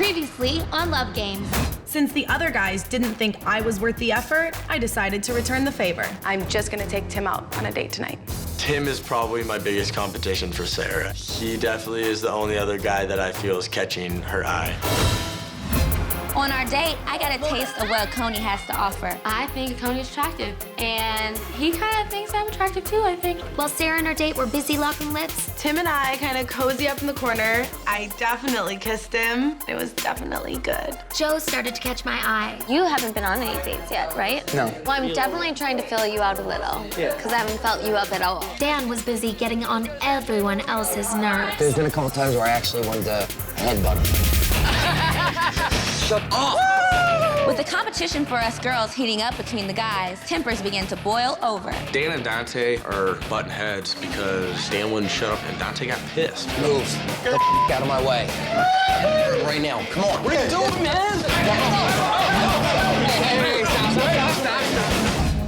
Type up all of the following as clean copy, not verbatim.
Previously on Love Games. Since the other guys didn't think I was worth the effort, I decided to return the favor. I'm just gonna take Tim out on a date tonight. Tim is probably my biggest competition for Sarah. He definitely is the only other guy that I feel is catching her eye. On our date, I got a taste of what Coney has to offer. I think Coney's attractive, and he kind of thinks I'm attractive too, I think. While Sarah and her date were busy locking lips, Tim and I kind of cozy up in the corner. I definitely kissed him. It was definitely good. Joe started to catch my eye. You haven't been on any dates yet, right? No. Well, I'm definitely trying to fill you out a little, because I haven't felt you up at all. Dan was busy getting on everyone else's nerves. There's been a couple times where I actually wanted to headbutt him. Shut up! With the competition for us girls heating up between the guys, tempers began to boil over. Dan and Dante are button heads because Dan wouldn't shut up and Dante got pissed. Move the out of my way. Right now, come on. What are you doing, man?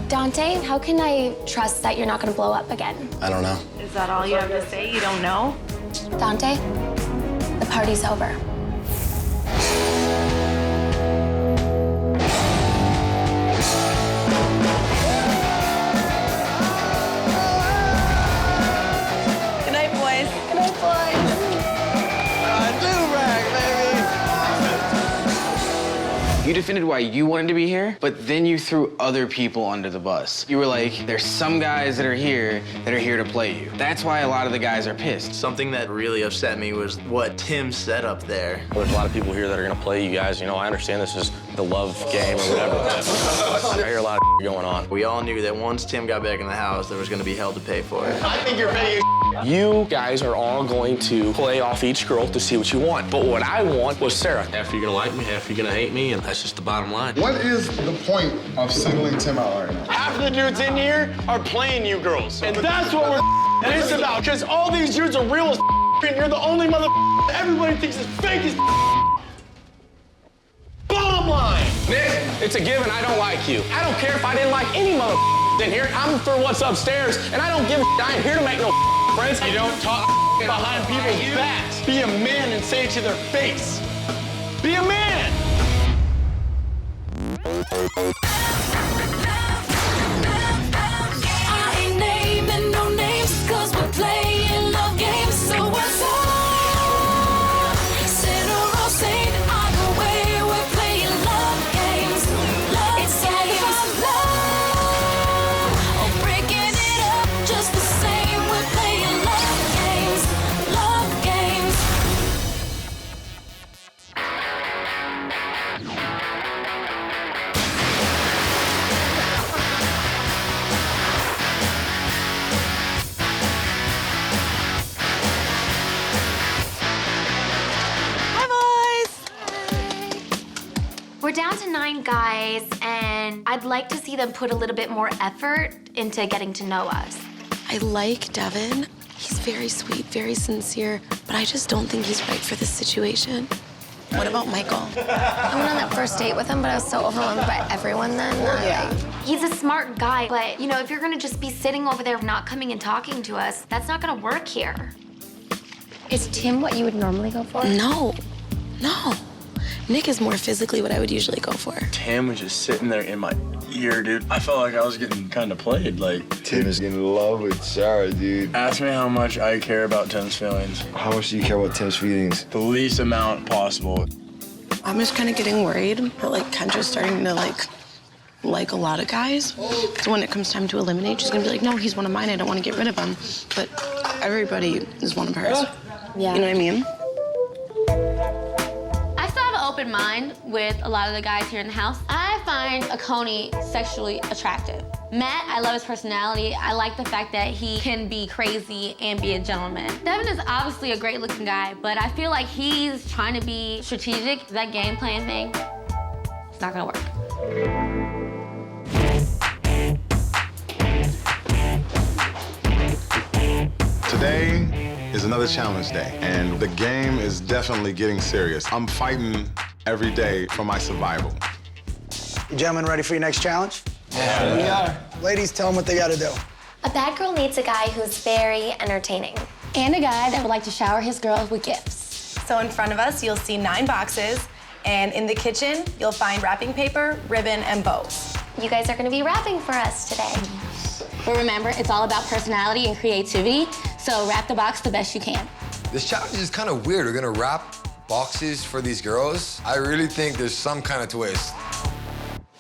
Dante, how can I trust that you're not going to blow up again? I don't know. Is that all you have to say? You don't know? Dante, the party's over. Good night, boys. Good night, boys. You defended why you wanted to be here, but then you threw other people under the bus. You were like, there's some guys that are here to play you. That's why a lot of the guys are pissed. Something that really upset me was what Tim said up there. There's a lot of people here that are gonna play you guys. You know, I understand this is the love game or whatever, but I hear a lot of going on. We all knew that once Tim got back in the house, there was gonna be hell to pay for it. I think you're paying. You guys are all going to play off each girl to see what you want. But what I want was Sarah. Half you're gonna like me, half you're gonna hate me, and that's just the bottom line. What is the point of singling Tim out right now? Half the dudes in here are playing you girls. And that's what we're pissed about. Because all these dudes are real as and you're the only mother everybody thinks is fake as Bottom line. Nick, it's a given I don't like you. I don't care if I didn't like any mother in here. I'm for what's upstairs, and I don't give a I ain't here to make no friends. You don't talk behind people's backs. Be a man and say it to their face. Be a man. I ain't naming no names, 'cause we're playing love games. So what's up? Sinner or saint, either way, we're playing love games. It's games of love. Oh, breaking it up just the same. We're playing love games. Love games. We're down to 9 guys, and I'd like to see them put a little bit more effort into getting to know us. I like Devin. He's very sweet, very sincere, but I just don't think he's right for this situation. What about Michael? I went on that first date with him, but I was so overwhelmed by everyone then. He's a smart guy, but, you know, if you're gonna just be sitting over there not coming and talking to us, that's not gonna work here. Is Tim what you would normally go for? No. Nick is more physically what I would usually go for. Tim was just sitting there in my ear, dude. I felt like I was getting kind of played. Like, Tim is in love with Sarah, dude. ask me how much I care about Tim's feelings. How much do you care about Tim's feelings? The least amount possible. I'm just kind of getting worried that, like, Kendra's starting to, like a lot of guys. So when it comes time to eliminate, she's gonna be like, no, he's one of mine, I don't want to get rid of him. But everybody is one of hers. Yeah. You know what I mean? I still have an open mind with a lot of the guys here in the house. I find a Coney sexually attractive. Matt, I love his personality. I like the fact that he can be crazy and be a gentleman. Devin is obviously a great looking guy, but I feel like he's trying to be strategic. That game plan thing, it's not gonna work. Today is another challenge day, and the game is definitely getting serious. I'm fighting every day for my survival. You gentlemen ready for your next challenge? Yeah. We are. Ladies, tell them what they gotta do. A bad girl needs a guy who's very entertaining. And a guy that would like to shower his girls with gifts. So in front of us, you'll see 9 boxes, and in the kitchen, you'll find wrapping paper, ribbon, and bows. You guys are gonna be wrapping for us today. But remember, it's all about personality and creativity, so wrap the box the best you can. This challenge is kind of weird. We're gonna wrap boxes for these girls. I really think there's some kind of twist.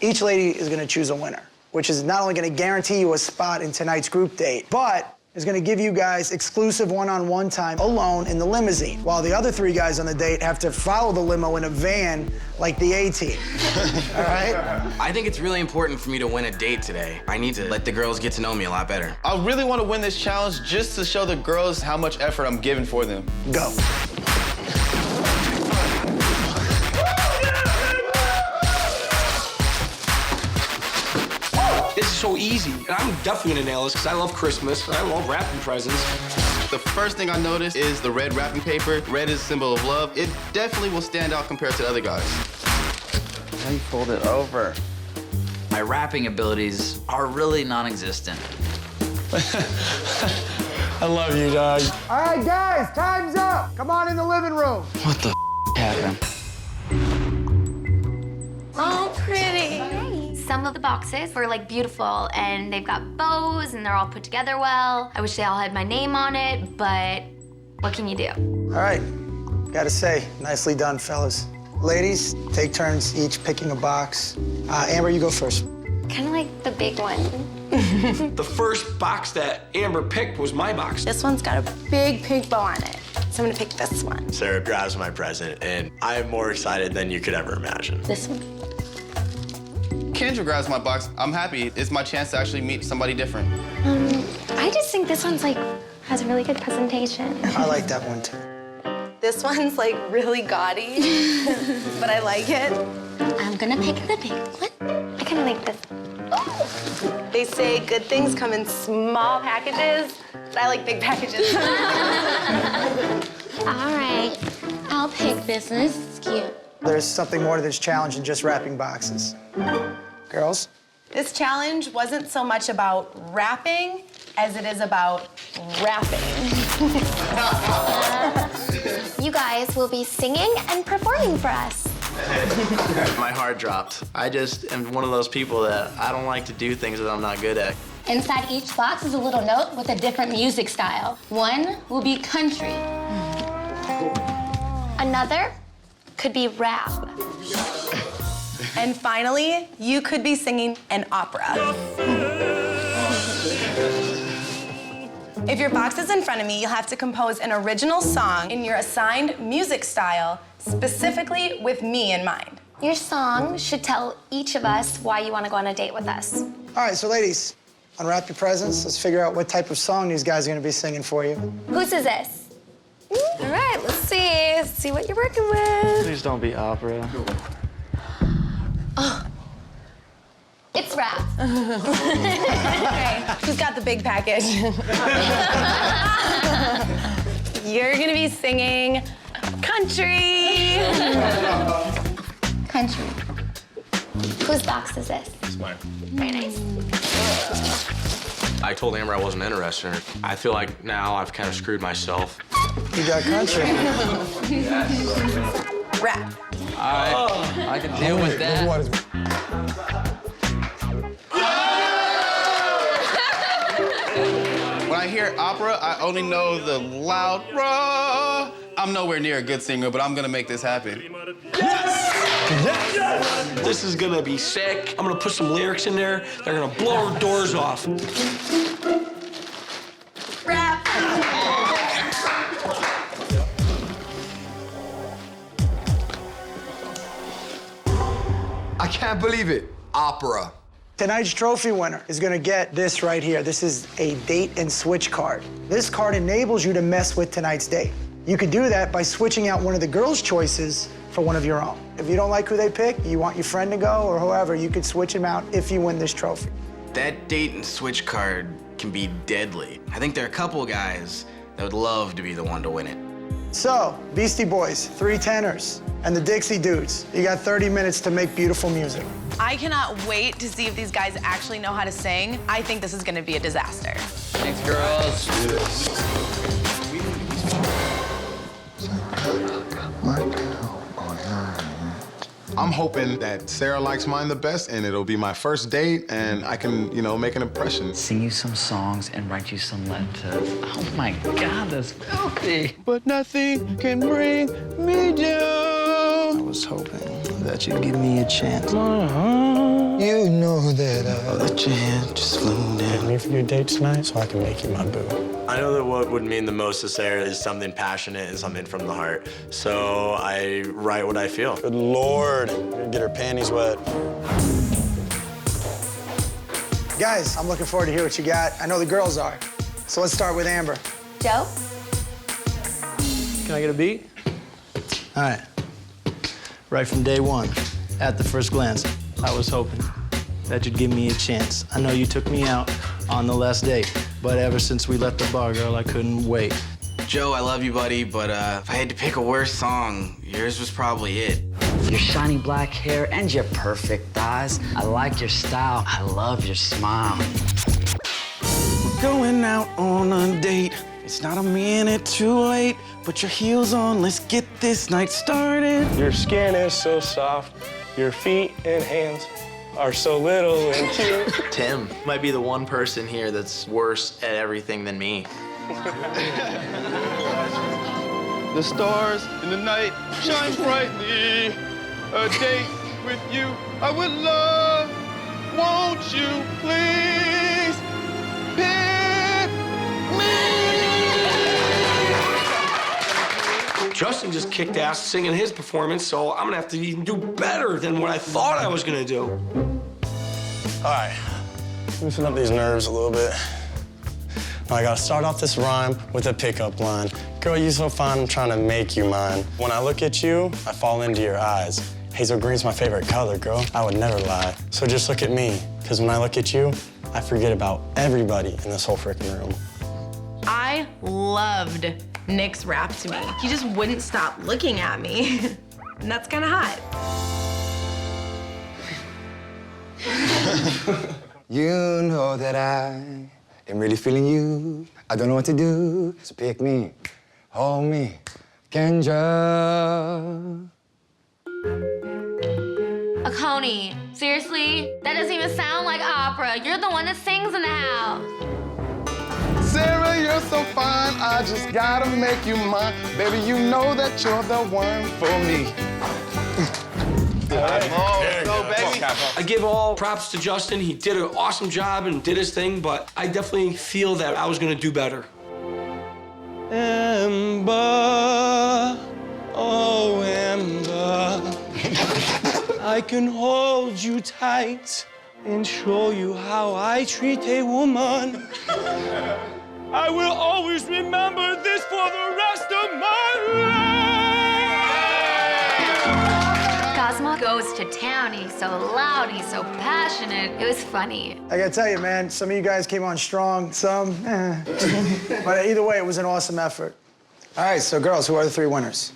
Each lady is gonna choose a winner, which is not only gonna guarantee you a spot in tonight's group date, but is gonna give you guys exclusive one-on-one time alone in the limousine, while the other 3 guys on the date have to follow the limo in a van like the A-team. All right? I think it's really important for me to win a date today. I need to let the girls get to know me a lot better. I really want to win this challenge just to show the girls how much effort I'm giving for them. Go. This is so easy. And I'm definitely gonna nail this because I love Christmas. I love wrapping presents. The first thing I noticed is the red wrapping paper. Red is a symbol of love. It definitely will stand out compared to the other guys. How do you fold it over? My rapping abilities are really non-existent. I love you, dog. All right, guys, time's up. Come on in the living room. What the happened? Oh, pretty. Some of the boxes were like beautiful and they've got bows and they're all put together well. I wish they all had my name on it, but what can you do? All right, gotta say, nicely done, fellas. Ladies, take turns each picking a box. Amber, you go first. Kind of like the big one. The first box that Amber picked was my box. This one's got a big pink bow on it, so I'm gonna pick this one. Sarah grabs my present, and I am more excited than you could ever imagine. This one. Kendra grabs my box. I'm happy. It's my chance to actually meet somebody different. I just think this one's like, has a really good presentation. I like that one too. This one's like really gaudy, but I like it. I'm gonna pick the big one. I kind of like this. They say good things come in small packages, but I like big packages. All right, I'll pick this one. This is cute. There's something more to this challenge than just wrapping boxes. Girls? This challenge wasn't so much about rapping as it is about rapping. You guys will be singing and performing for us. My heart dropped. I just am one of those people that I don't like to do things that I'm not good at. Inside each box is a little note with a different music style. One will be country. Another could be rap. And finally, you could be singing an opera. If your box is in front of me, you'll have to compose an original song in your assigned music style, specifically with me in mind. Your song should tell each of us why you want to go on a date with us. All right, so ladies, unwrap your presents. Let's figure out what type of song these guys are gonna be singing for you. Whose is this? All right, let's see. Let's see what you're working with. Please don't be opera. Oh. It's rap. Okay, who's got the big package? You're gonna be singing country. Country. Whose box is this? It's mine. Very nice. I told Amber I wasn't interested in her. I feel like now I've kind of screwed myself. You got country. Rap. I can deal with that. When I hear opera, I only know the loud rah. I'm nowhere near a good singer, but I'm gonna make this happen. Yes! Yes! This is gonna be sick. I'm gonna put some lyrics in there. They're gonna blow our doors off. Rap. I can't believe it. Opera. Tonight's trophy winner is gonna get this right here. This is a date and switch card. This card enables you to mess with tonight's date. You could do that by switching out one of the girls' choices for one of your own. If you don't like who they pick, you want your friend to go or whoever, you could switch him out if you win this trophy. That date and switch card can be deadly. I think there are a couple guys that would love to be the one to win it. So, Beastie Boys, 3 tenors, and the Dixie Dudes, you got 30 minutes to make beautiful music. I cannot wait to see if these guys actually know how to sing. I think this is gonna be a disaster. Thanks, girls. Let's do this. I'm hoping that Sarah likes mine the best, and it'll be my first date, and I can, you know, make an impression. Sing you some songs and write you some letters. Oh my God, that's filthy. But nothing can bring me down. I was hoping that you'd give me a chance. You know that I'll let your hand just float down. Get me for your date tonight so I can make you my boo. I know that what would mean the most to Sarah is something passionate and something from the heart. So I write what I feel. Good Lord, you're gonna get her panties wet. Guys, I'm looking forward to hear what you got. I know the girls are. So let's start with Amber. Joe? Can I get a beat? All right. Right from day one, at the first glance, I was hoping that you'd give me a chance. I know you took me out on the last date, but ever since we left the bar, girl, I couldn't wait. Joe, I love you, buddy, but if I had to pick a worse song, yours was probably it. Your shiny black hair and your perfect eyes. I like your style. I love your smile. We're going out on a date. It's not a minute too late. Put your heels on, let's get this night started. Your skin is so soft. Your feet and hands are so little and cute. Tim might be the one person here that's worse at everything than me. The stars in the night shine brightly. A date with you I would love. Won't you please pick me? Justin just kicked ass singing his performance, so I'm gonna have to even do better than what I thought I was gonna do. All right, loosen up these nerves a little bit. Now I gotta start off this rhyme with a pickup line. Girl, you so fine, I'm trying to make you mine. When I look at you, I fall into your eyes. Hazel green's my favorite color, girl. I would never lie. So just look at me, because when I look at you, I forget about everybody in this whole freaking room. I loved Nick's rap to me. He just wouldn't stop looking at me. And that's kind of hot. You know that I am really feeling you. I don't know what to do, so pick me, hold me, Kendra. Coney, seriously? That doesn't even sound like opera. You're the one that sings in the house. Sarah, you're so fine, I just gotta make you mine. Baby, you know that you're the one for me. I give all props to Justin. He did an awesome job and did his thing, but I definitely feel that I was gonna do better. Amber, oh Amber, I can hold you tight and show you how I treat a woman. I will always remember this for the rest of my life. Cosmo goes to town. He's so loud, he's so passionate. It was funny. I gotta tell you, man, some of you guys came on strong, some, But either way, it was an awesome effort. All right, so girls, who are the three winners?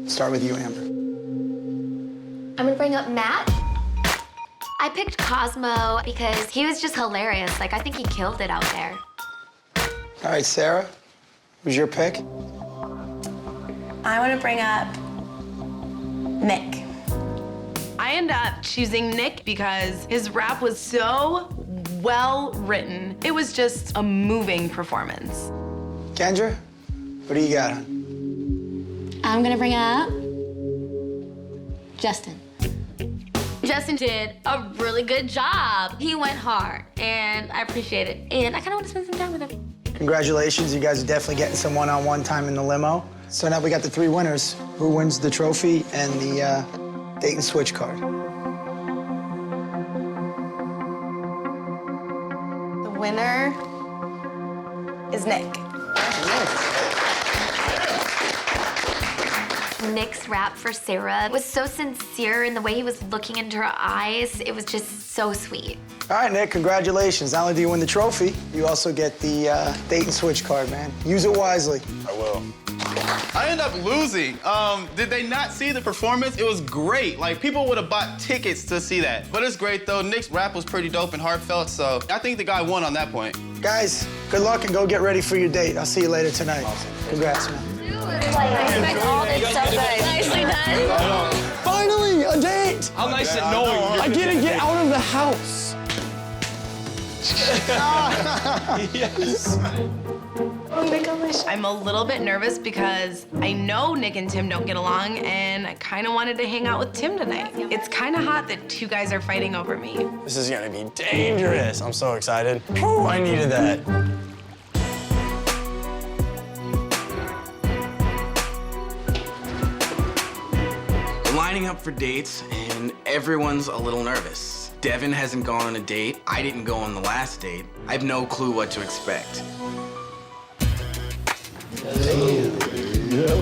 Start with you, Amber. I'm gonna bring up Matt. I picked Cosmo because he was just hilarious. Like, I think he killed it out there. All right, Sarah, who's your pick? I want to bring up Nick. I end up choosing Nick because his rap was so well written. It was just a moving performance. Kendra, what do you got? I'm gonna bring up Justin. Justin did a really good job. He went hard, and I appreciate it. And I kind of want to spend some time with him. Congratulations, you guys are definitely getting some one-on-one time in the limo. So now we got the three winners. Who wins the trophy and the date and switch card? The winner is Nick. Nick's rap for Sarah was so sincere, and the way he was looking into her eyes, it was just so sweet. All right, Nick, congratulations. Not only do you win the trophy, you also get the date and switch card, man. Use it wisely. I will. I ended up losing. Did they not see the performance? It was great. Like, people would have bought tickets to see that. But it's great, though. Nick's rap was pretty dope and heartfelt, so I think the guy won on that point. Guys, good luck and go get ready for your date. I'll see you later tonight. Awesome. Congrats, man. Respect all this so good. Nicely done. Finally, a date! How nice and knowing. I get to get out of the house. Yes. I'm a little bit nervous because I know Nick and Tim don't get along, and I kind of wanted to hang out with Tim tonight. It's kind of hot that two guys are fighting over me. This is gonna be dangerous. I'm so excited. Oh, I needed that. We're lining up for dates, and everyone's a little nervous. Devin hasn't gone on a date. I didn't go on the last date. I have no clue what to expect.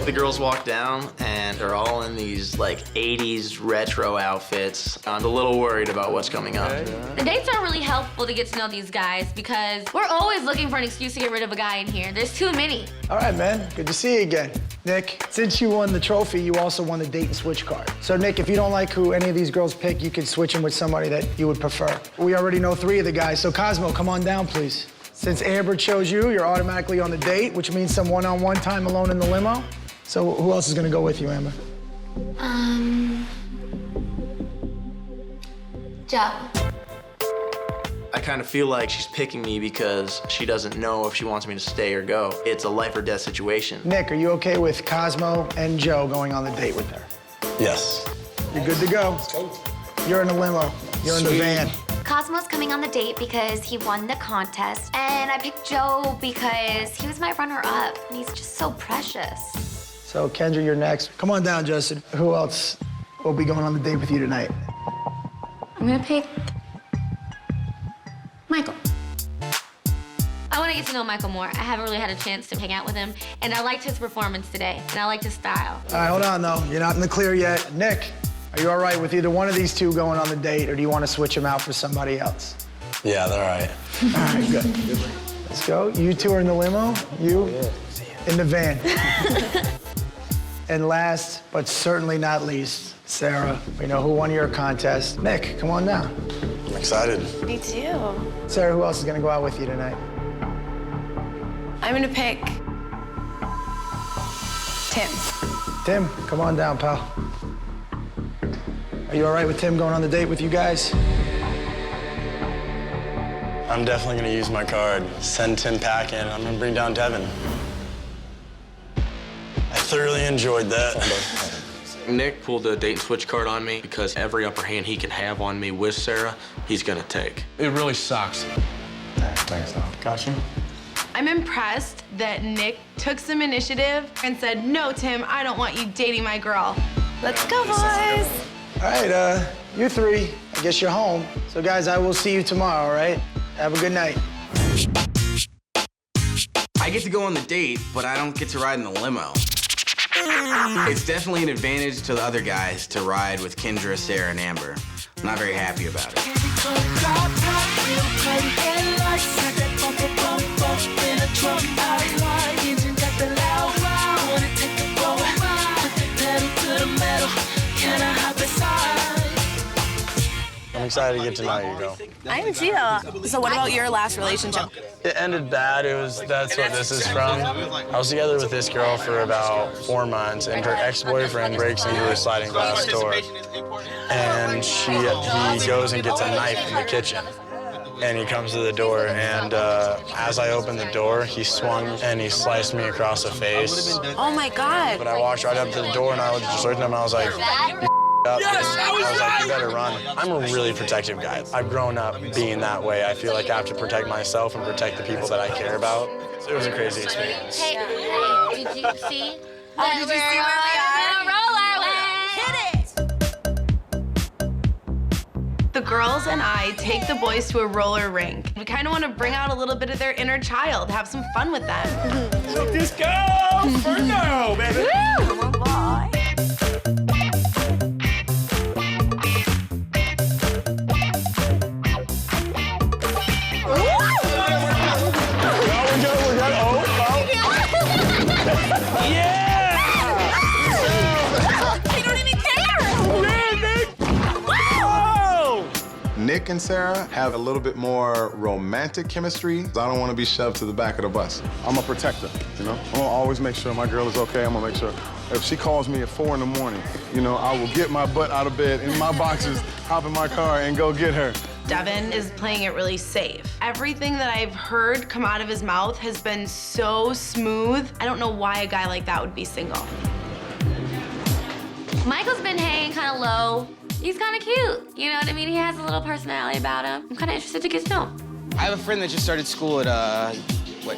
The girls walk down and they're all in these like 80s retro outfits. I'm a little worried about what's coming up. The dates are really helpful to get to know these guys because we're always looking for an excuse to get rid of a guy in here. There's too many. All right, man. Good to see you again. Nick, since you won the trophy, you also won the date and switch card. So, Nick, if you don't like who any of these girls pick, you can switch them with somebody that you would prefer. We already know 3 of the guys, so Cosmo, come on down, please. Since Amber chose you, you're automatically on the date, which means some one-on-one time alone in the limo. So who else is gonna go with you, Amber? Joe. I kind of feel like she's picking me because she doesn't know if she wants me to stay or go. It's a life or death situation. Nick, are you okay with Cosmo and Joe going on the date with her? Yes. You're good to go. You're in the limo. You're in the van. Cosmo's coming on the date because he won the contest, and I picked Joe because he was my runner-up, and he's just so precious. So, Kendra, you're next. Come on down, Justin. Who else will be going on the date with you tonight? I'm gonna pick Michael. I want to get to know Michael more. I haven't really had a chance to hang out with him, and I liked his performance today, and I liked his style. All right, hold on, though. You're not in the clear yet. Nick, are you all right with either one of these two going on the date, or do you want to switch them out for somebody else? Yeah, they're all right. All right, good. Let's go. You two are in the limo. You in the van. And last, but certainly not least, Sarah, we know who won your contest. Nick, come on down. I'm excited. Me too. Sarah, who else is gonna go out with you tonight? I'm gonna pick Tim. Tim, come on down, pal. Are you all right with Tim going on the date with you guys? I'm definitely gonna use my card. Send Tim packing. I'm gonna bring down Devin. I thoroughly enjoyed that. Nick pulled the date and switch card on me because every upper hand he can have on me with Sarah, he's gonna take. It really sucks. Thanks, though. Got you. I'm impressed that Nick took some initiative and said, no, Tim, I don't want you dating my girl. Let's go, boys. All right, you 3, I guess you're home. So guys, I will see you tomorrow, all right? Have a good night. I get to go on the date, but I don't get to ride in the limo. It's definitely an advantage to the other guys to ride with Kendra, Sarah, and Amber. I'm not very happy about it. I'm excited to get to know you, girl. I am too. So what about your last relationship? It ended bad. That's what this is from. I was together with this girl for about 4 months, and her ex-boyfriend breaks into a sliding glass door. And he goes and gets a knife in the kitchen. And he comes to the door, and as I opened the door, he swung and he sliced me across the face. Oh my God. But I walked right up to the door, and I was just looking at him, and I was like, up. Yes, I was like, you right! better run. I'm a really protective guy. I've grown up being that way. I feel like I have to protect myself and protect the people that I care about. It was a crazy experience. Hey, did you see? Did you see where we are? Hit it! The girls and I take the boys to a roller rink. We kind of want to bring out a little bit of their inner child, have some fun with them. Disco Inferno, baby! Come on, boy. Nick and Sarah have a little bit more romantic chemistry. I don't want to be shoved to the back of the bus. I'm a protector, you know? I'm gonna always make sure my girl is okay. I'm gonna make sure if she calls me at 4 in the morning, you know, I will get my butt out of bed in my boxers, hop in my car, and go get her. Devin is playing it really safe. Everything that I've heard come out of his mouth has been so smooth. I don't know why a guy like that would be single. Michael's been hanging kind of low. He's kind of cute. You know what I mean? He has a little personality about him. I'm kind of interested to get to know him. I have a friend that just started school at,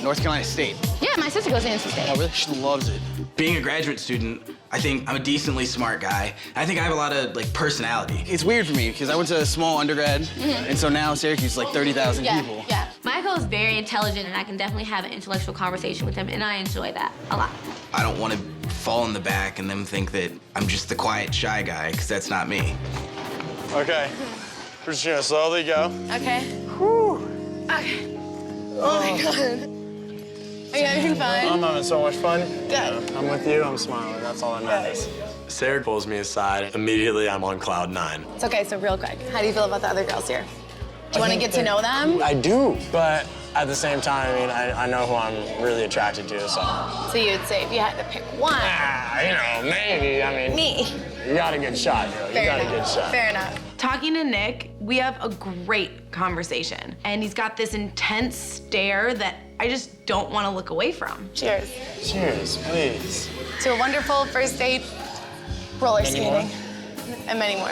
North Carolina State. Yeah, my sister goes to NC State. Oh, really? She loves it. Being a graduate student, I think I'm a decently smart guy. I think I have a lot of, personality. It's weird for me, because I went to a small undergrad, and so now Syracuse is like 30,000 people. Yeah. Michael's very intelligent, and I can definitely have an intellectual conversation with him, and I enjoy that a lot. I don't want to fall in the back and them think that I'm just the quiet, shy guy, because that's not me. Okay, we're just gonna slowly go. Okay. Whew. Okay. Oh my God. Are you having fun? I'm having so much fun. Good. I'm with you, I'm smiling, that's all that matters. Sarah pulls me aside. Immediately, I'm on cloud 9. It's okay, so real quick, how do you feel about the other girls here? Do you want to get to know them? I do, but at the same time, I mean, I know who I'm really attracted to, so. So you would say if you had to pick one. You know, maybe, I mean. Me. You got a good shot, girl. You got a good shot. Fair enough. Talking to Nick, we have a great conversation. And he's got this intense stare that I just don't want to look away from. Cheers. Cheers, please. To a wonderful first date, roller skating, and many more.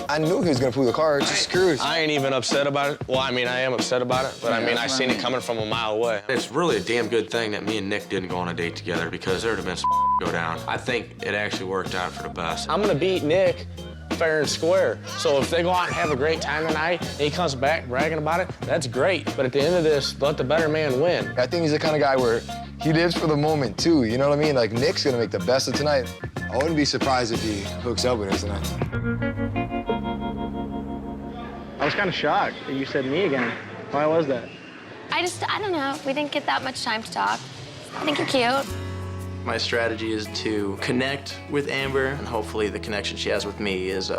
I knew he was gonna pull the car, just screws. I ain't even upset about it. Well, I mean, I am upset about it, but I mean, I seen it coming from a mile away. It's really a damn good thing that me and Nick didn't go on a date together because there would have been some go down. I think it actually worked out for the best. I'm gonna beat Nick fair and square. So if they go out and have a great time tonight, and he comes back bragging about it, that's great. But at the end of this, let the better man win. I think he's the kind of guy where he lives for the moment, too. You know what I mean? Like, Nick's gonna make the best of tonight. I wouldn't be surprised if he hooks up with her tonight. I was kind of shocked that you said me again. Why was that? I don't know. We didn't get that much time to talk. I think you're cute. My strategy is to connect with Amber, and hopefully the connection she has with me is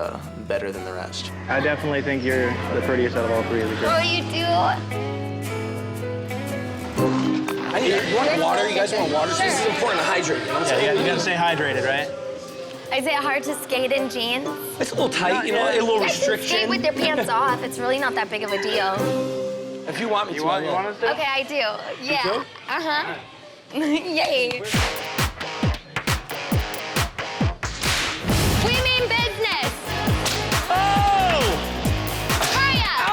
better than the rest. I definitely think you're the prettiest out of all three of the girls. Oh, you do? You want water? You guys want water? Sure. This is important to hydrate. You know what I'm saying? You gotta stay hydrated, right? Is it hard to skate in jeans? It's a little tight, you know, a little restriction. Skate with your pants off. It's really not that big of a deal. If you want me to. You want us to? Okay, I do. Yeah. do? Uh-huh. Yay. We mean business. Oh! Hurry up.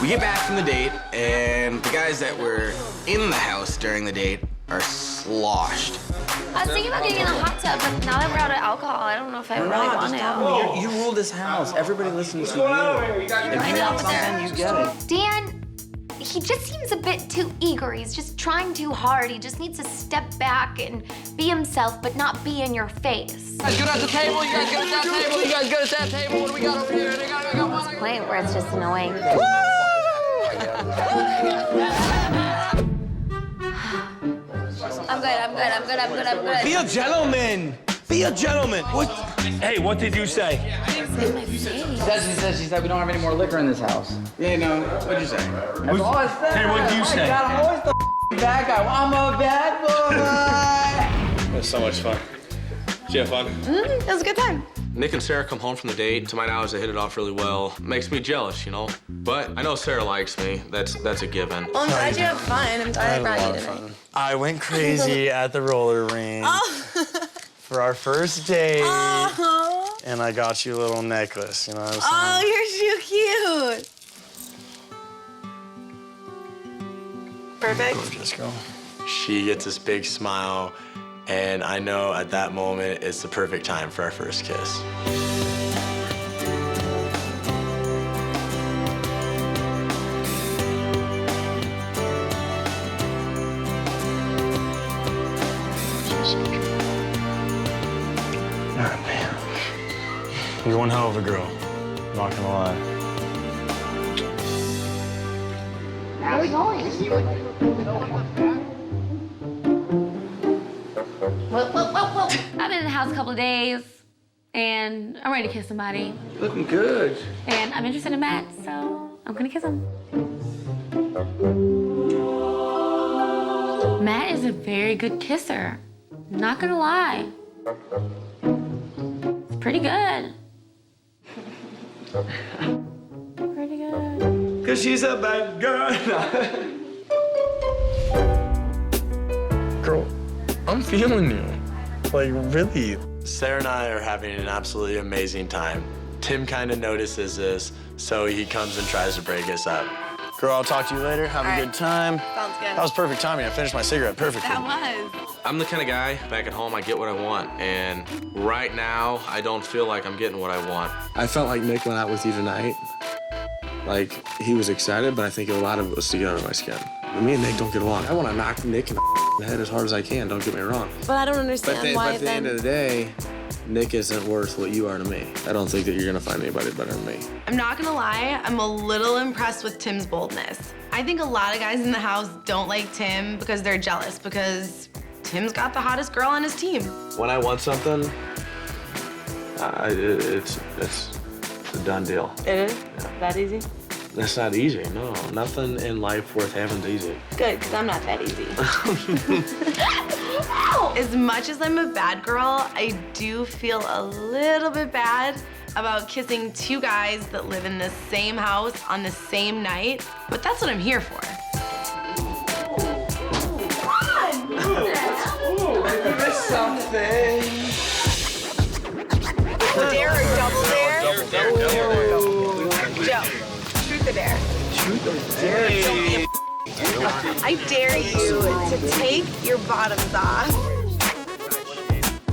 We get back from the date, and the guys that were in the house during the date are sloshed. I was thinking about getting in a hot tub, but now that we're out of alcohol, I don't know if I really want to. You rule this house. Everybody listens to you. If you want something, you get it. Dan, he just seems a bit too eager. He's just trying too hard. He just needs to step back and be himself, but not be in your face. You guys good at the table? You guys good at that table? You guys good at that table? What do we got over here? They got one. It's a point where it's just annoying. I'm good. Be a gentleman. Be a gentleman. What? Hey, what did you say? She said we don't have any more liquor in this house. Yeah, no, what'd you say? That's all I said. Hey, what'd you say? God, I'm always the bad guy. I'm a bad boy. It was so much fun. Did you have fun? It was a good time. Nick and Sarah come home from the date. To my knowledge, they hit it off really well. Makes me jealous, you know? But I know Sarah likes me. That's a given. Well, I'm glad you had fun. I'm glad I brought you tonight. I went crazy at the roller rink for our first date. And I got you a little necklace, you know what I'm saying? Oh, you're too cute. Perfect. Gorgeous girl. She gets this big smile, and I know at that moment it's the perfect time for our first kiss. You're one hell of a girl. Not gonna lie. Where are we going? Whoa. I've been in the house a couple of days, and I'm ready to kiss somebody. Looking good. And I'm interested in Matt, so I'm gonna kiss him. Matt is a very good kisser. Not gonna lie. It's pretty good. Pretty good. Cause she's a bad girl. Girl, I'm feeling you. Like, really. Sarah and I are having an absolutely amazing time. Tim kind of notices this, so he comes and tries to break us up. Girl, I'll talk to you later. Have a good time. Sounds good. That was perfect timing. I finished my cigarette perfectly. That was. I'm the kind of guy, back at home, I get what I want. And right now, I don't feel like I'm getting what I want. I felt like Nick went out with you tonight. Like, he was excited, but I think a lot of it was to get under my skin. But me and Nick don't get along. I want to knock Nick in the head as hard as I can, don't get me wrong. But I don't understand why But at the end of the day, Nick isn't worth what you are to me. I don't think that you're gonna find anybody better than me. I'm not gonna lie, I'm a little impressed with Tim's boldness. I think a lot of guys in the house don't like Tim because they're jealous, because Tim's got the hottest girl on his team. When I want something, it's a done deal. It is? That easy? That's not easy, no. Nothing in life worth having is easy. Good, because I'm not that easy. As much as I'm a bad girl, I do feel a little bit bad about kissing two guys that live in the same house on the same night, but that's what I'm here for. You missed something. Dare or double dare? Double dare. Joe, truth or dare? Truth or dare? I dare you to take your bottoms off.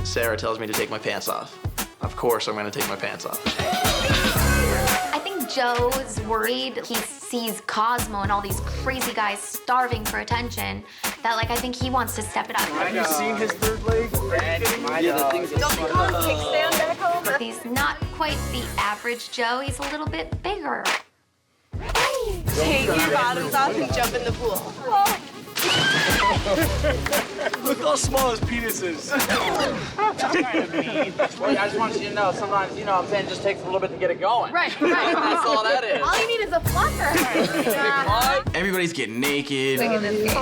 Sarah tells me to take my pants off. Of course, I'm gonna take my pants off. I think Joe's worried. He sees Cosmo and all these crazy guys starving for attention. That, like, I think he wants to step it up. Have you seen his third leg? Don't they call him kickstand back home? But he's not quite the average Joe. He's a little bit bigger. Take your bottoms off and jump in the pool. Look how small his penis is. That's kind of mean. Well, I just want you to know, sometimes, you know what I'm saying, it just takes a little bit to get it going. Right. That's all that is. All you need is a fluffer. Everybody's getting naked. Look at this game.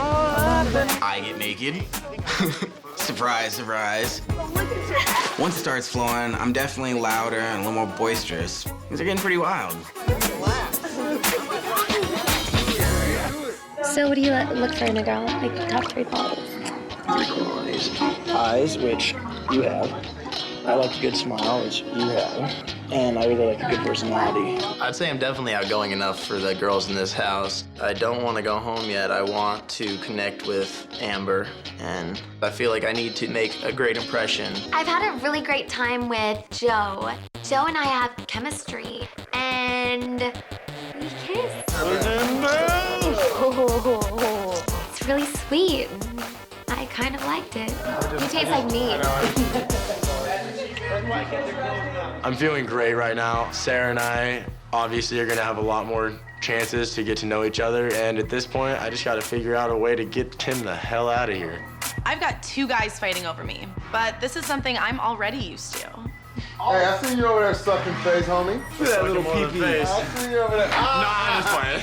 I get naked. Surprise, surprise. Once it starts flowing, I'm definitely louder and a little more boisterous. Things are getting pretty wild. So what do you look for in a girl? Like, top 3 qualities? 3 qualities. Eyes, which you have. I like a good smile, which you have. And I really like a good personality. I'd say I'm definitely outgoing enough for the girls in this house. I don't want to go home yet. I want to connect with Amber, and I feel like I need to make a great impression. I've had a really great time with Joe. Joe and I have chemistry, and we kiss. It's really sweet. I kind of liked it. You taste like me. I'm feeling great right now. Sarah and I obviously are gonna have a lot more chances to get to know each other, and at this point, I just gotta figure out a way to get Tim the hell out of here. I've got 2 guys fighting over me, but this is something I'm already used to. Hey, I see you over there sucking face, homie. Look at that little pee-pee. I see you over there. No, I'm just playing.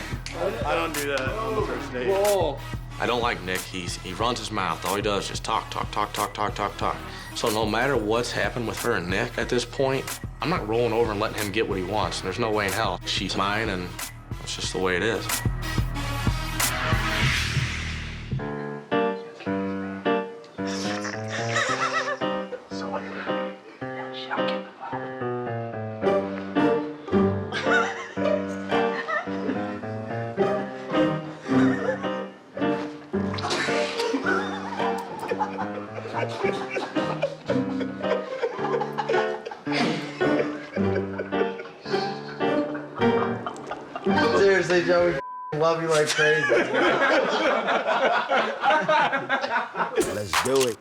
I don't do that on the first date. Whoa. I don't like Nick. He runs his mouth. All he does is just talk. So no matter what's happened with her and Nick at this point, I'm not rolling over and letting him get what he wants. There's no way in hell. She's mine, and that's just the way it is. Seriously, Joe, we love you like crazy. Let's do it.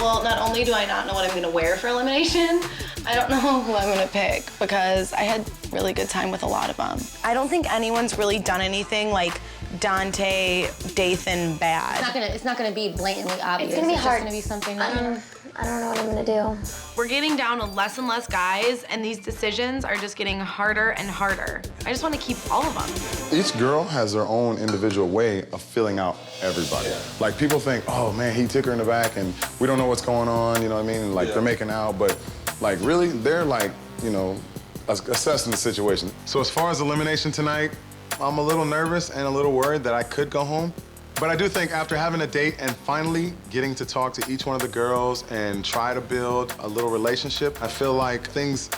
Well, not only do I not know what I'm gonna wear for elimination, I don't know who I'm gonna pick because I had really good time with a lot of them. I don't think anyone's really done anything like Dante, Dathan bad. It's not gonna be blatantly obvious. It's gonna be hard. Just gonna be something I don't know what I'm gonna do. We're getting down to less and less guys, and these decisions are just getting harder and harder. I just want to keep all of them. Each girl has their own individual way of filling out everybody. Like people think, oh man, he took her in the back and we don't know what's going on, you know what I mean? Like they're making out, but like really, they're like, you know, assessing the situation. So as far as elimination tonight, I'm a little nervous and a little worried that I could go home. But I do think after having a date and finally getting to talk to each one of the girls and try to build a little relationship, I feel like things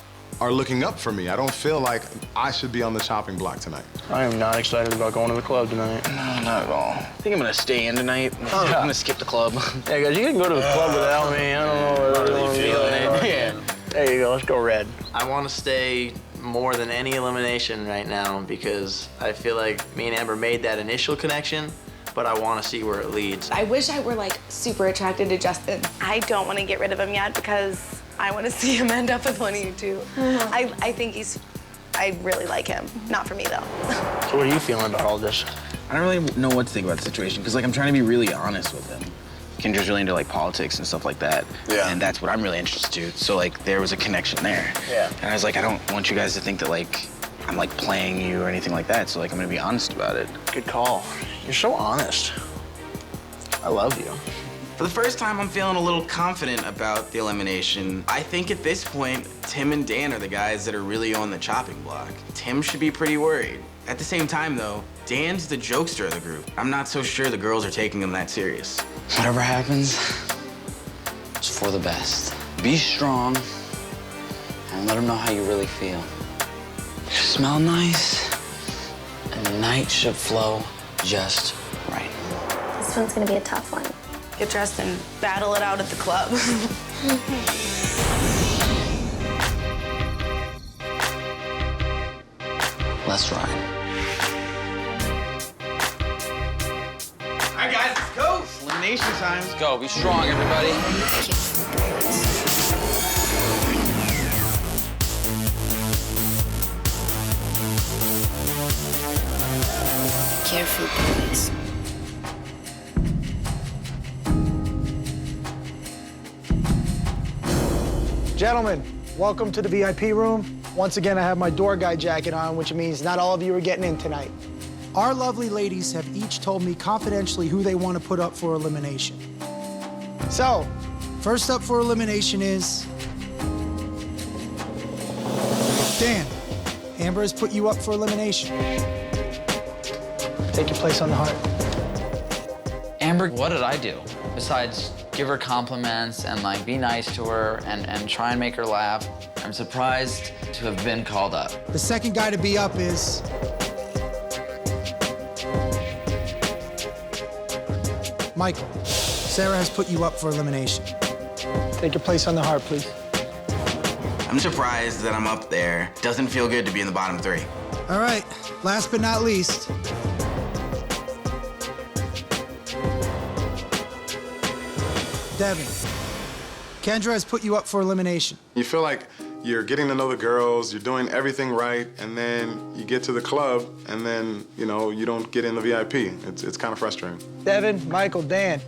are looking up for me. I don't feel like I should be on the chopping block tonight. I am not excited about going to the club tonight. No, not at all. I think I'm gonna stay in tonight. I'm gonna skip the club. Hey guys, you can go to the club without me. I don't know what I really feeling it. Yeah. There you go, let's go red. I want to stay more than any elimination right now because I feel like me and Amber made that initial connection, but I want to see where it leads. I wish I were like super attracted to Justin. I don't want to get rid of him yet because I want to see him end up with one of you two. I think I really like him. Not for me though. So what are you feeling about all this? I don't really know what to think about the situation because like I'm trying to be really honest with him. Kendra's really into like politics and stuff like that. Yeah. And that's what I'm really interested in. So like there was a connection there. Yeah. And I was like, I don't want you guys to think that like I'm like playing you or anything like that. So like I'm gonna be honest about it. Good call. You're so honest. I love you. For the first time, I'm feeling a little confident about the elimination. I think at this point, Tim and Dan are the guys that are really on the chopping block. Tim should be pretty worried. At the same time, though, Dan's the jokester of the group. I'm not so sure the girls are taking him that serious. Whatever happens, it's for the best. Be strong and let them know how you really feel. You smell nice, and the night should flow just right. This one's gonna be a tough one. Get dressed and battle it out at the club. Let's ride. All right, guys, let's go. It's elimination time. Let's go. Be strong, everybody. Careful, boys. Gentlemen, welcome to the VIP room. Once again, I have my door guy jacket on, which means not all of you are getting in tonight. Our lovely ladies have each told me confidentially who they want to put up for elimination. So, first up for elimination is Dan. Amber has put you up for elimination. Take your place on the heart. Amber, what did I do besides give her compliments and like be nice to her and try and make her laugh? I'm surprised to have been called up. The second guy to be up is Michael. Sarah has put you up for elimination. Take your place on the heart, please. I'm surprised that I'm up there. Doesn't feel good to be in the bottom three. All right, last but not least. Devin. Kendra has put you up for elimination. You feel like you're getting to know the girls, you're doing everything right, and then you get to the club, and then, you know, you don't get in the VIP. It's kind of frustrating. Devin, Michael, Dan.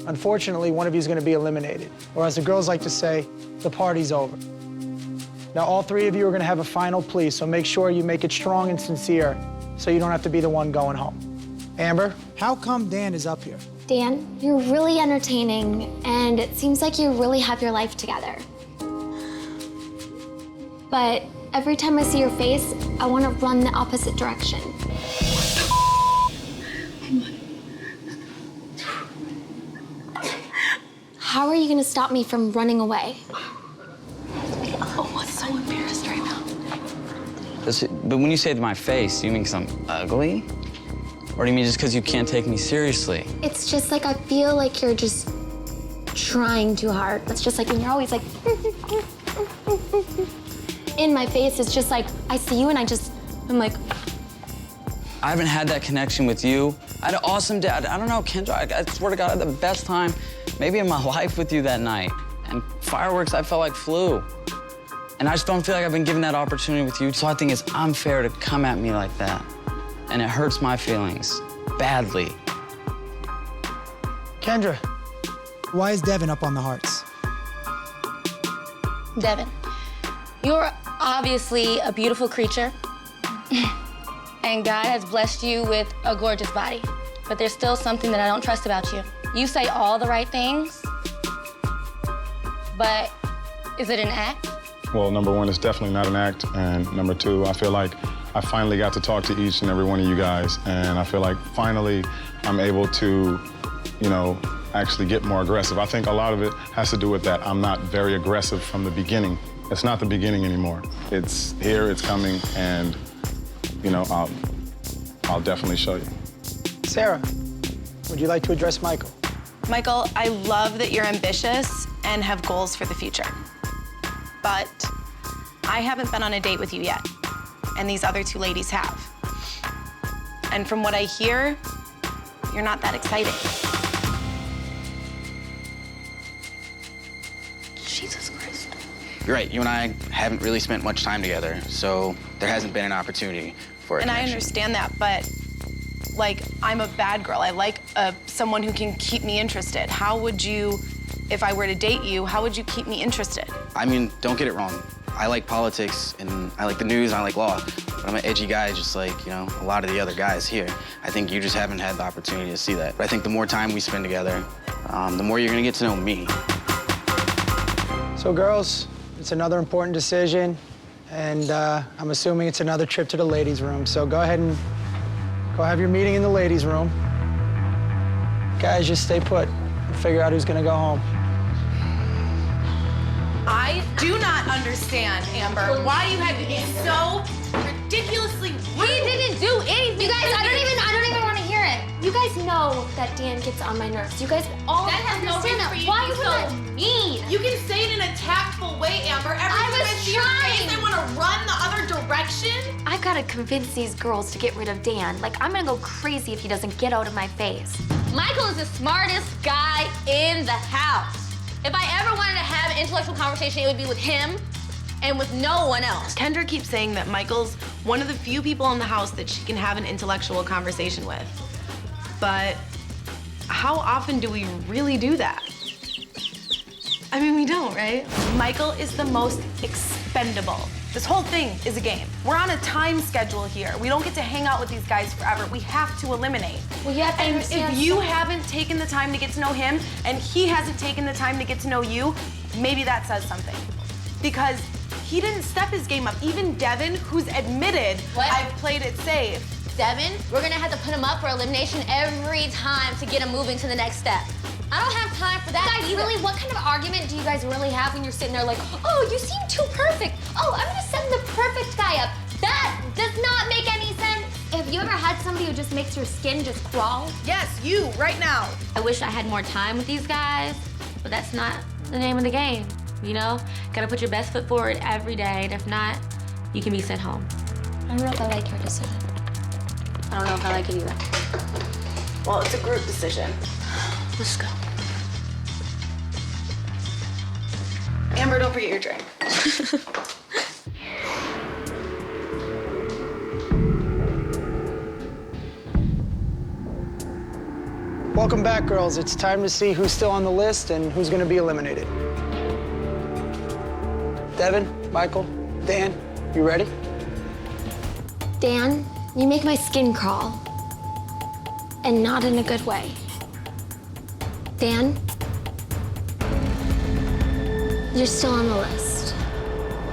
Unfortunately, one of you is going to be eliminated. Or as the girls like to say, the party's over. Now, all three of you are going to have a final plea, so make sure you make it strong and sincere so you don't have to be the one going home. Amber, how come Dan is up here? Dan, you're really entertaining, and it seems like you really have your life together. But every time I see your face, I want to run the opposite direction. How are you going to stop me from running away? Oh, I'm so embarrassed right now. But when you say to my face, you mean because I'm ugly? Or do you mean just because you can't take me seriously? It's just like I feel like you're just trying too hard. It's just like when you're always like in my face. It's just like I see you and I'm like. I haven't had that connection with you. I had an awesome day. I don't know, Kendra, I swear to God, I had the best time maybe in my life with you that night. And fireworks, I felt like flew. And I just don't feel like I've been given that opportunity with you. So I think it's unfair to come at me like that. And it hurts my feelings badly. Kendra, why is Devin up on the hearts? Devin, you're obviously a beautiful creature. And God has blessed you with a gorgeous body. But there's still something that I don't trust about you. You say all the right things, but is it an act? Well, number one, it's definitely not an act. And number two, I feel like I finally got to talk to each and every one of you guys. And I feel like finally I'm able to, you know, actually get more aggressive. I think a lot of it has to do with that. I'm not very aggressive from the beginning. It's not the beginning anymore. It's here, it's coming, and, you know, I'll definitely show you. Sarah, would you like to address Michael? Michael, I love that you're ambitious and have goals for the future. But I haven't been on a date with you yet, and these other two ladies have. And from what I hear, you're not that exciting. Jesus Christ. You're right, you and I haven't really spent much time together, so there hasn't been an opportunity for a And I connection. understand that, but like, I'm a bad girl. I like someone who can keep me interested. How would you, if I were to date you, how would you keep me interested? I mean, don't get it wrong. I like politics, and I like the news, and I like law. But I'm an edgy guy, just like, you know, a lot of the other guys here. I think you just haven't had the opportunity to see that. But I think the more time we spend together, the more you're gonna get to know me. So girls, it's another important decision, and I'm assuming it's another trip to the ladies' room. So go ahead and go have your meeting in the ladies' room. Guys, just stay put and figure out who's gonna go home. I do not understand, Amber, why you had to be so ridiculously rude. He didn't do anything. You guys, I don't even want to hear it. You guys know that Dan gets on my nerves. You guys all That has no understand reason that. for you Why to are be you so so mean? You can say it in a tactful way, Amber. Every I time was I see your face, trying. they want to run the other direction. I've got to convince these girls to get rid of Dan. Like, I'm gonna go crazy if he doesn't get out of my face. Michael is the smartest guy in the house. If I ever wanted to have an intellectual conversation, it would be with him and with no one else. Kendra keeps saying that Michael's one of the few people in the house that she can have an intellectual conversation with. But how often do we really do that? I mean, we don't, right? Michael is the most expendable. This whole thing is a game. We're on a time schedule here. We don't get to hang out with these guys forever. We have to eliminate. Well, you have to And understand if you something. haven't taken the time to get to know him and he hasn't taken the time to get to know you, maybe that says something. Because he didn't step his game up. Even Devin, who's admitted, What? I've played it safe. Devin, we're gonna have to put him up for elimination every time to get him moving to the next step. I don't have time for that Guys, either. really, what kind of argument do you guys really have when you're sitting there like, oh, you seem too perfect. Oh, I'm gonna send the perfect guy up. That does not make any sense. Have you ever had somebody who just makes your skin just crawl? Yes, you, right now. I wish I had more time with these guys, but that's not the name of the game, you know? Gotta put your best foot forward every day, and if not, you can be sent home. I don't know if I like your decision. I don't know if I like it either. Well, it's a group decision. Let's go. Amber, don't forget your drink. Welcome back, girls. It's time to see who's still on the list and who's gonna be eliminated. Devin, Michael, Dan, you ready? Dan, you make my skin crawl. And not in a good way. Dan, you're still on the list.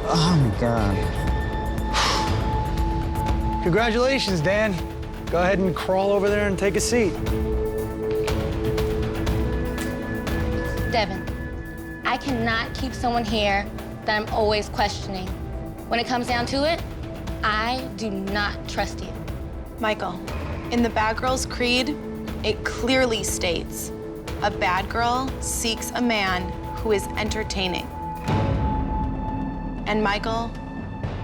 Oh my God. Congratulations, Dan. Go ahead and crawl over there and take a seat. Devin, I cannot keep someone here that I'm always questioning. When it comes down to it, I do not trust you. Michael, in the Bad Girls Creed, it clearly states, a bad girl seeks a man who is entertaining. And Michael,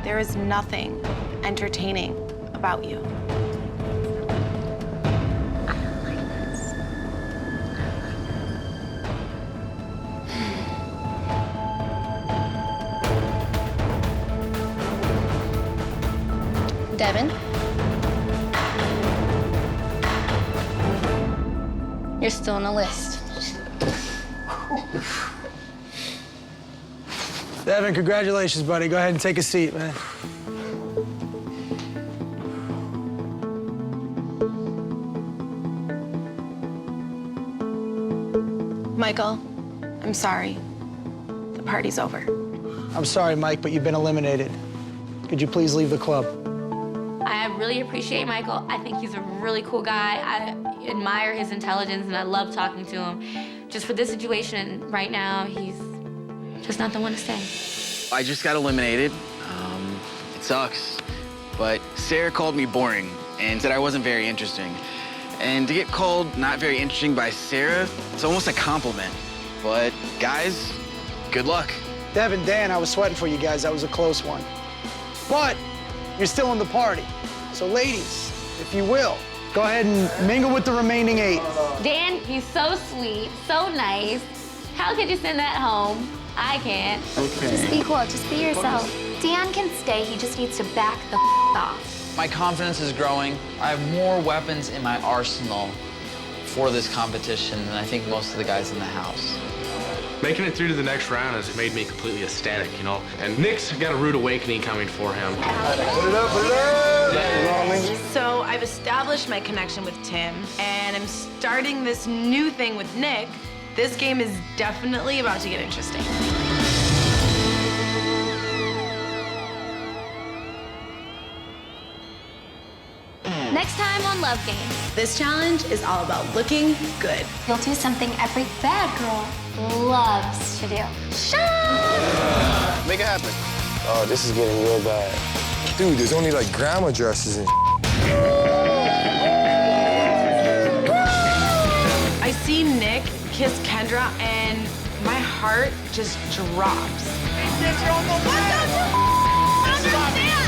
there is nothing entertaining about you. Devin? You're still on the list. Devin, congratulations, buddy. Go ahead and take a seat, man. Michael, I'm sorry. The party's over. I'm sorry, Mike, but you've been eliminated. Could you please leave the club? I really appreciate Michael. I think he's a really cool guy. I admire his intelligence and I love talking to him. Just for this situation right now, he's just not the one to stay. I just got eliminated. It sucks. But Sarah called me boring and said I wasn't very interesting. And to get called not very interesting by Sarah, it's almost a compliment. But guys, good luck. Devin, Dan, I was sweating for you guys. That was a close one. But you're still in the party. So ladies, if you will, go ahead and mingle with the remaining 8. Dan, he's so sweet, so nice. How could you send that home? I can't. Just be cool, just be yourself. Dan can stay, he just needs to back the off. My confidence is growing. I have more weapons in my arsenal for this competition than I think most of the guys in the house. Making it through to the next round has made me completely ecstatic, you know? And Nick's got a rude awakening coming for him. Put it up, put it up! So I've established my connection with Tim, and I'm starting this new thing with Nick. This game is definitely about to get interesting. Next time on Love Games. This challenge is all about looking good. You'll do something every bad girl loves to do. Make it happen. Oh, this is getting real bad. Dude, there's only like grandma dresses and I see Nick kiss Kendra, and my heart just drops. What the f***?